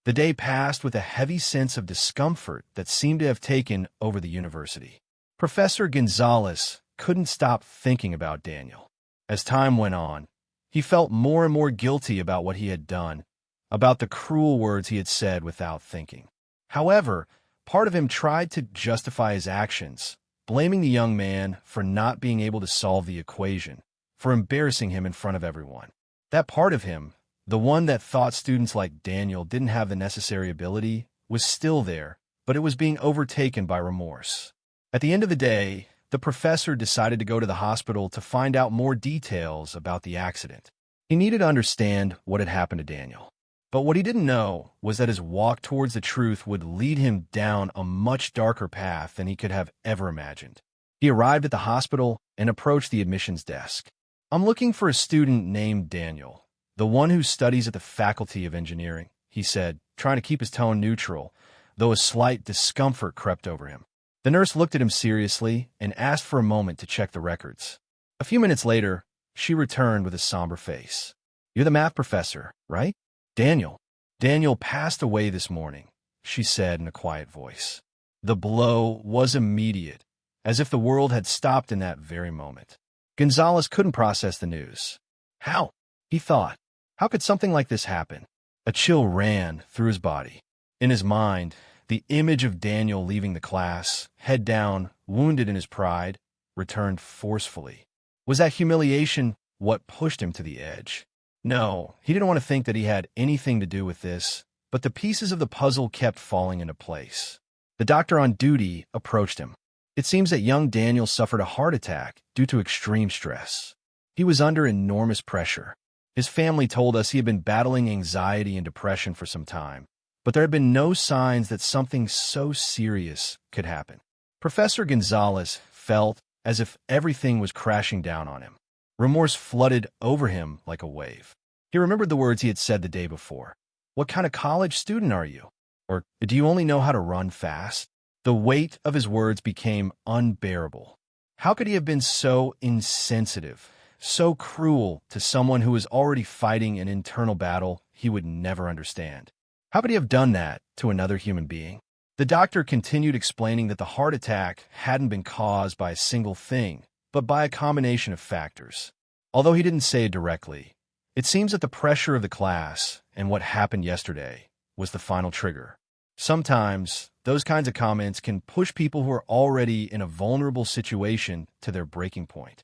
The day passed with a heavy sense of discomfort that seemed to have taken over the university. Professor Gonzalez couldn't stop thinking about Daniel. As time went on, he felt more and more guilty about what he had done, about the cruel words he had said without thinking. However, part of him tried to justify his actions, blaming the young man for not being able to solve the equation, for embarrassing him in front of everyone. That part of him, the one that thought students like Daniel didn't have the necessary ability, was still there, but it was being overtaken by remorse. At the end of the day, the professor decided to go to the hospital to find out more details about the accident. He needed to understand what had happened to Daniel. But what he didn't know was that his walk towards the truth would lead him down a much darker path than he could have ever imagined. He arrived at the hospital and approached the admissions desk. "I'm looking for a student named Daniel, the one who studies at the Faculty of Engineering," he said, trying to keep his tone neutral, though a slight discomfort crept over him. The nurse looked at him seriously and asked for a moment to check the records. A few minutes later, she returned with a somber face. "You're the math professor, right? Daniel passed away this morning," she said in a quiet voice. The blow was immediate, as if the world had stopped in that very moment. Gonzalez couldn't process the news. How? He thought. How could something like this happen? A chill ran through his body. In his mind, the image of Daniel leaving the class, head down, wounded in his pride, returned forcefully. Was that humiliation what pushed him to the edge? No, he didn't want to think that he had anything to do with this, but the pieces of the puzzle kept falling into place. The doctor on duty approached him. It seems that young Daniel suffered a heart attack due to extreme stress. He was under enormous pressure. His family told us he had been battling anxiety and depression for some time, but there had been no signs that something so serious could happen. Professor Gonzalez felt as if everything was crashing down on him. Remorse flooded over him like a wave. He remembered the words he had said the day before. "What kind of college student are you?" Or, "Do you only know how to run fast?" The weight of his words became unbearable. How could he have been so insensitive, so cruel to someone who was already fighting an internal battle he would never understand? How could he have done that to another human being? The doctor continued explaining that the heart attack hadn't been caused by a single thing, but by a combination of factors. Although he didn't say it directly, it seems that the pressure of the class and what happened yesterday was the final trigger. Sometimes, those kinds of comments can push people who are already in a vulnerable situation to their breaking point.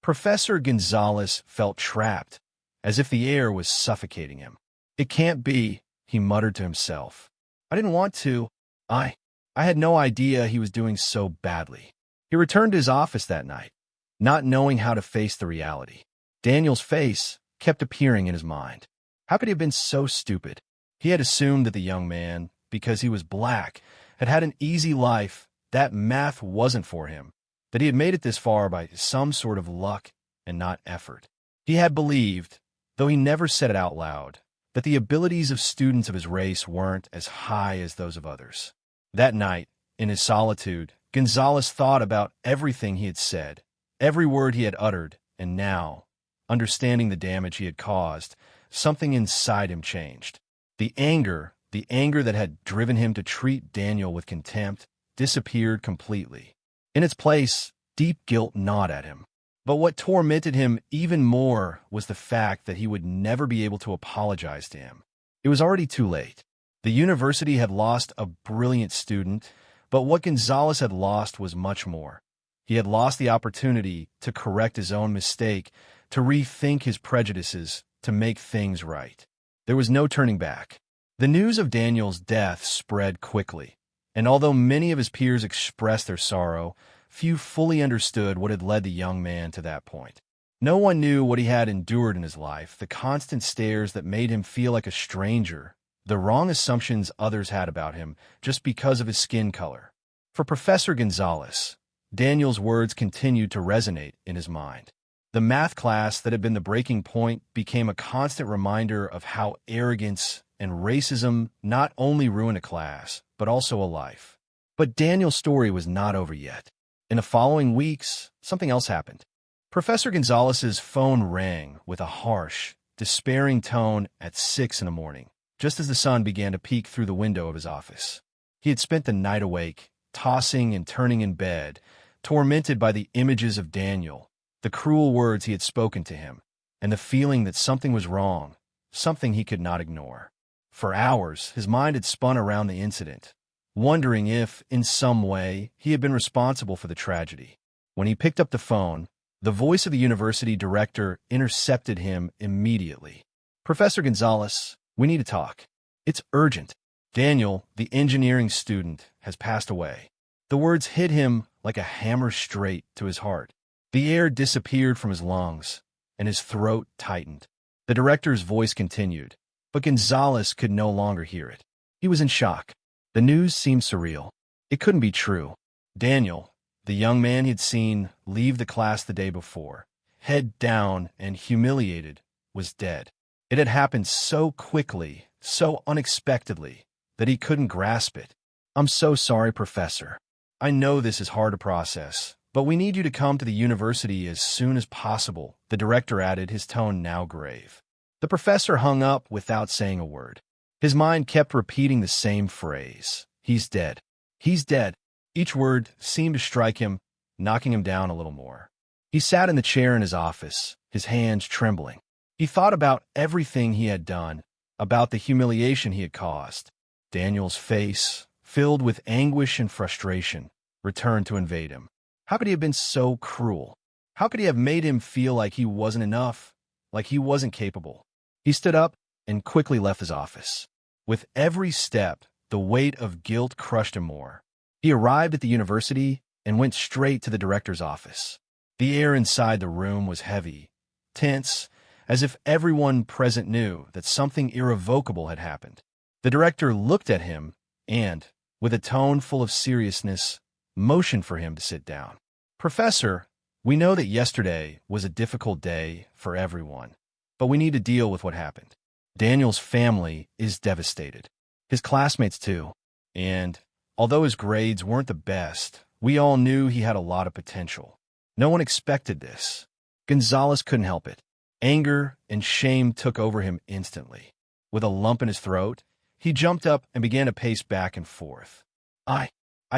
Professor Gonzalez felt trapped, as if the air was suffocating him. "It can't be," he muttered to himself. "I didn't want to. I had no idea he was doing so badly." He returned to his office that night, not knowing how to face the reality. Daniel's face kept appearing in his mind. How could he have been so stupid? He had assumed that the young man, because he was black, had had an easy life, that math wasn't for him, that he had made it this far by some sort of luck and not effort. He had believed, though he never said it out loud, that the abilities of students of his race weren't as high as those of others. That night, in his solitude, Gonzalez thought about everything he had said, every word he had uttered, and now, understanding the damage he had caused, something inside him changed. The anger that had driven him to treat Daniel with contempt, disappeared completely. In its place, deep guilt gnawed at him. But what tormented him even more was the fact that he would never be able to apologize to him. It was already too late. The university had lost a brilliant student, but what Gonzalez had lost was much more. He had lost the opportunity to correct his own mistake, to rethink his prejudices, to make things right. There was no turning back. The news of Daniel's death spread quickly, and although many of his peers expressed their sorrow, few fully understood what had led the young man to that point. No one knew what he had endured in his life, the constant stares that made him feel like a stranger, the wrong assumptions others had about him just because of his skin color. For Professor Gonzalez, Daniel's words continued to resonate in his mind. The math class that had been the breaking point became a constant reminder of how arrogance and racism not only ruin a class, but also a life. But Daniel's story was not over yet. In the following weeks, something else happened. Professor Gonzalez's phone rang with a harsh, despairing tone at 6 in the morning. just as the sun began to peek through the window of his office. He had spent the night awake, tossing and turning in bed, tormented by the images of Daniel, the cruel words he had spoken to him, and the feeling that something was wrong, something he could not ignore. For hours, his mind had spun around the incident, wondering if, in some way, he had been responsible for the tragedy. When he picked up the phone, the voice of the university director intercepted him immediately. "Professor Gonzalez, we need to talk. It's urgent. Daniel, the engineering student, has passed away." The words hit him like a hammer straight to his heart. The air disappeared from his lungs, and his throat tightened. The director's voice continued, but Gonzalez could no longer hear it. He was in shock. The news seemed surreal. It couldn't be true. Daniel, the young man he'd seen leave the class the day before, head down and humiliated, was dead. It had happened so quickly, so unexpectedly, that he couldn't grasp it. "I'm so sorry, Professor. I know this is hard to process, but we need you to come to the university as soon as possible," the director added, his tone now grave. The professor hung up without saying a word. His mind kept repeating the same phrase. "He's dead. He's dead." Each word seemed to strike him, knocking him down a little more. He sat in the chair in his office, his hands trembling. He thought about everything he had done, about the humiliation he had caused. Daniel's face, filled with anguish and frustration, returned to invade him. How could he have been so cruel? How could he have made him feel like he wasn't enough, like he wasn't capable? He stood up and quickly left his office. With every step, the weight of guilt crushed him more. He arrived at the university and went straight to the director's office. The air inside the room was heavy, tense, as if everyone present knew that something irrevocable had happened. The director looked at him and, with a tone full of seriousness, motioned for him to sit down. "Professor, we know that yesterday was a difficult day for everyone, but we need to deal with what happened. Daniel's family is devastated. His classmates too. And, although his grades weren't the best, we all knew he had a lot of potential. No one expected this." Gonzalez couldn't help it. Anger and shame took over him instantly. With a lump in his throat, he jumped up and began to pace back and forth. I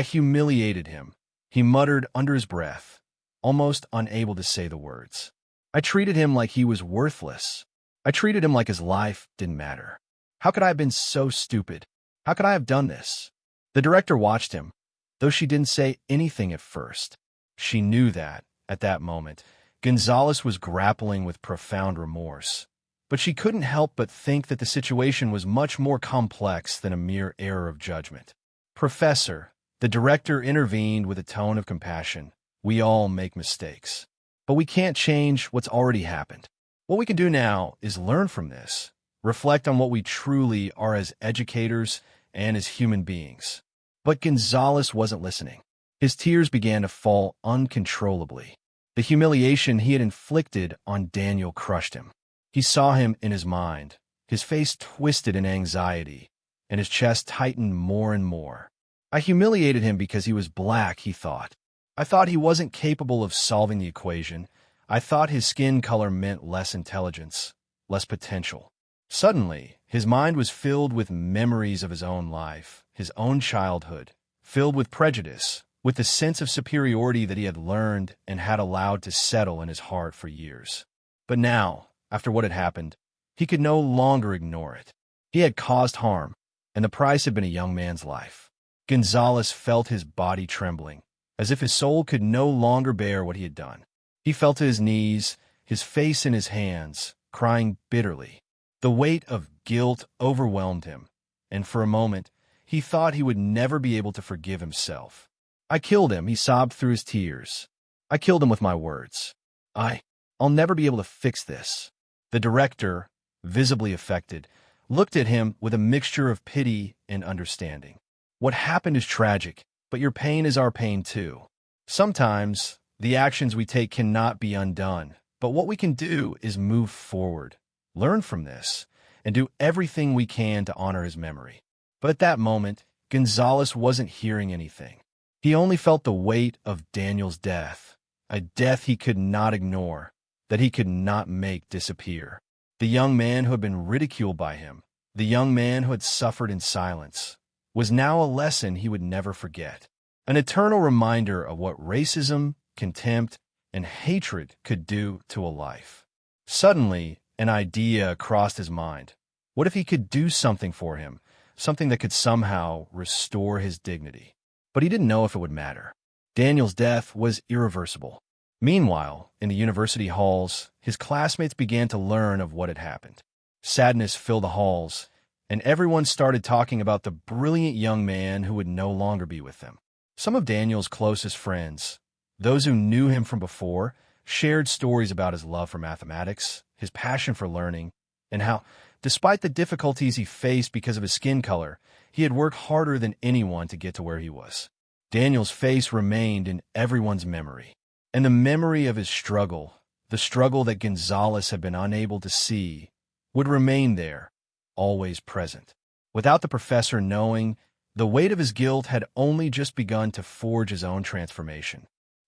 humiliated him," he muttered under his breath, almost unable to say the words. "I treated him like he was worthless. I treated him like his life didn't matter. How could I have been so stupid? How could I have done this?" The director watched him, though she didn't say anything at first. She knew that, at that moment, Gonzalez was grappling with profound remorse. But she couldn't help but think that the situation was much more complex than a mere error of judgment. "Professor," the director intervened with a tone of compassion, "we all make mistakes. But we can't change what's already happened. What we can do now is learn from this, reflect on what we truly are as educators and as human beings." But Gonzalez wasn't listening. His tears began to fall uncontrollably. The humiliation he had inflicted on Daniel crushed him. He saw him in his mind, his face twisted in anxiety, and his chest tightened more and more. "I humiliated him because he was black," he thought. "I thought he wasn't capable of solving the equation. I thought his skin color meant less intelligence, less potential." Suddenly, his mind was filled with memories of his own life, his own childhood, filled with prejudice, with the sense of superiority that he had learned and had allowed to settle in his heart for years. But now, after what had happened, he could no longer ignore it. He had caused harm, and the price had been a young man's life. Gonzalez felt his body trembling, as if his soul could no longer bear what he had done. He fell to his knees, his face in his hands, crying bitterly. The weight of guilt overwhelmed him, and for a moment, he thought he would never be able to forgive himself. "I killed him," he sobbed through his tears. "I killed him with my words. I'll never be able to fix this." The director, visibly affected, looked at him with a mixture of pity and understanding. "What happened is tragic, but your pain is our pain too. Sometimes, the actions we take cannot be undone, but what we can do is move forward, learn from this, and do everything we can to honor his memory." But at that moment, Gonzalez wasn't hearing anything. He only felt the weight of Daniel's death, a death he could not ignore, that he could not make disappear. The young man who had been ridiculed by him, the young man who had suffered in silence, was now a lesson he would never forget. An eternal reminder of what racism, contempt, and hatred could do to a life. Suddenly, an idea crossed his mind. What if he could do something for him, something that could somehow restore his dignity? But he didn't know if it would matter. Daniel's death was irreversible. Meanwhile, in the university halls, his classmates began to learn of what had happened. Sadness filled the halls, and everyone started talking about the brilliant young man who would no longer be with them. Some of Daniel's closest friends, those who knew him from before, shared stories about his love for mathematics, his passion for learning, and how, despite the difficulties he faced because of his skin color, he had worked harder than anyone to get to where he was. Daniel's face remained in everyone's memory, and the memory of his struggle, the struggle that Gonzalez had been unable to see, would remain there, always present. Without the professor knowing, the weight of his guilt had only just begun to forge his own transformation.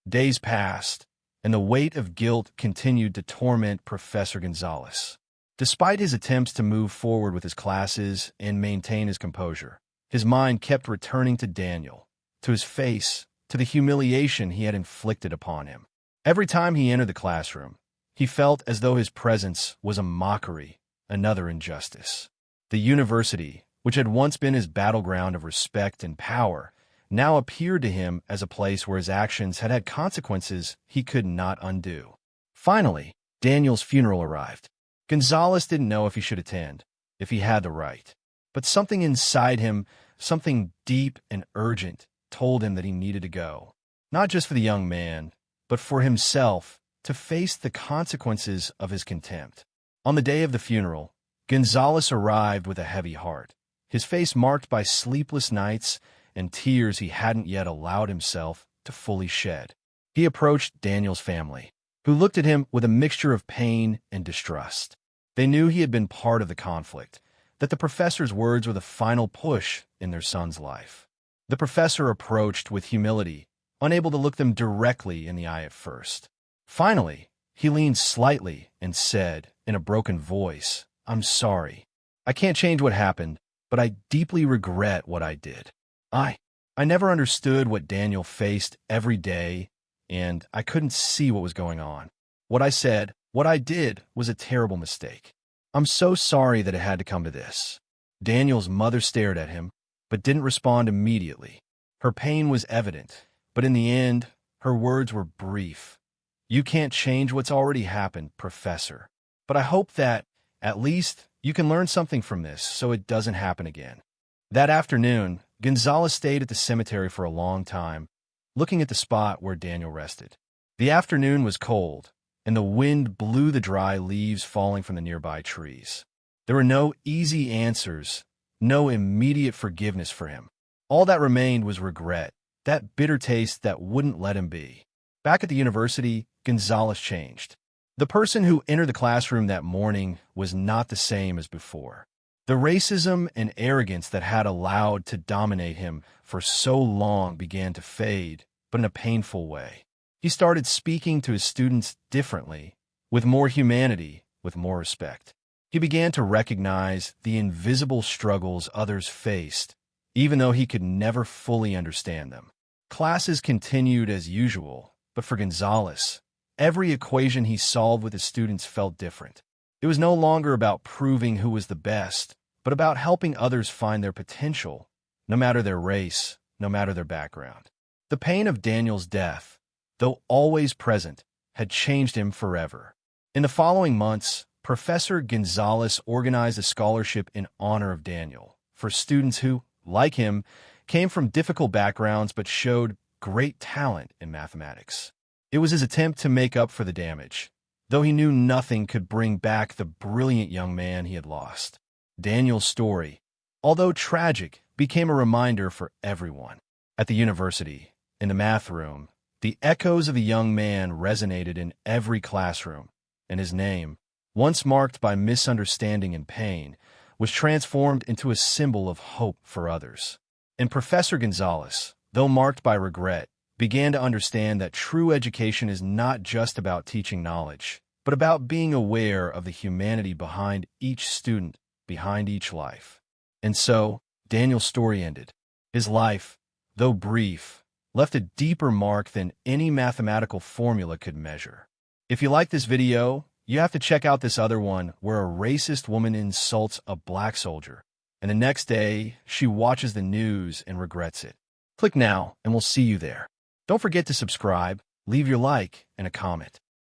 Days passed, and the weight of guilt continued to torment Professor Gonzalez. Despite his attempts to move forward with his classes and maintain his composure, his mind kept returning to Daniel, to his face, to the humiliation he had inflicted upon him. Every time he entered the classroom, he felt as though his presence was a mockery, another injustice. The university, which had once been his battleground of respect and power, now appeared to him as a place where his actions had had consequences he could not undo. Finally, Daniel's funeral arrived. Gonzalez didn't know if he should attend, if he had the right. But something inside him, something deep and urgent, told him that he needed to go. Not just for the young man, but for himself, to face the consequences of his contempt. On the day of the funeral, Gonzalez arrived with a heavy heart, his face marked by sleepless nights and tears he hadn't yet allowed himself to fully shed. He approached Daniel's family, who looked at him with a mixture of pain and distrust. They knew he had been part of the conflict, that the professor's words were the final push in their son's life. The professor approached with humility, unable to look them directly in the eye at first. Finally, he leaned slightly and said, in a broken voice, "I'm sorry. I can't change what happened, but I deeply regret what I did. I never understood what Daniel faced every day, and I couldn't see what was going on. What I said, what I did, was a terrible mistake. I'm so sorry that it had to come to this." Daniel's mother stared at him, but didn't respond immediately. Her pain was evident, but in the end, her words were brief. "You can't change what's already happened, Professor. But I hope that, at least, you can learn something from this so it doesn't happen again." That afternoon, Gonzalez stayed at the cemetery for a long time, looking at the spot where Daniel rested. The afternoon was cold, and the wind blew the dry leaves falling from the nearby trees. There were no easy answers, no immediate forgiveness for him. All that remained was regret, that bitter taste that wouldn't let him be. Back at the university, Gonzalez changed. The person who entered the classroom that morning was not the same as before. The racism and arrogance that had allowed to dominate him for so long began to fade, but in a painful way. He started speaking to his students differently, with more humanity, with more respect. He began to recognize the invisible struggles others faced, even though he could never fully understand them. Classes continued as usual, but for Gonzalez, every equation he solved with his students felt different. It was no longer about proving who was the best, but about helping others find their potential, no matter their race, no matter their background. The pain of Daniel's death, though always present, had changed him forever. In the following months, Professor Gonzalez organized a scholarship in honor of Daniel for students who, like him, came from difficult backgrounds but showed great talent in mathematics. It was his attempt to make up for the damage, though he knew nothing could bring back the brilliant young man he had lost. Daniel's story, although tragic, became a reminder for everyone. At the university, in the math room, the echoes of a young man resonated in every classroom, and his name, once marked by misunderstanding and pain, was transformed into a symbol of hope for others. And Professor Gonzalez, though marked by regret, began to understand that true education is not just about teaching knowledge, but about being aware of the humanity behind each student behind each life. And so, Daniel's story ended. His life, though brief, left a deeper mark than any mathematical formula could measure. If you like this video, you have to check out this other one where a racist woman insults a black soldier, and the next day, she watches the news and regrets it. Click now, and we'll see you there. Don't forget to subscribe, leave your like, and a comment.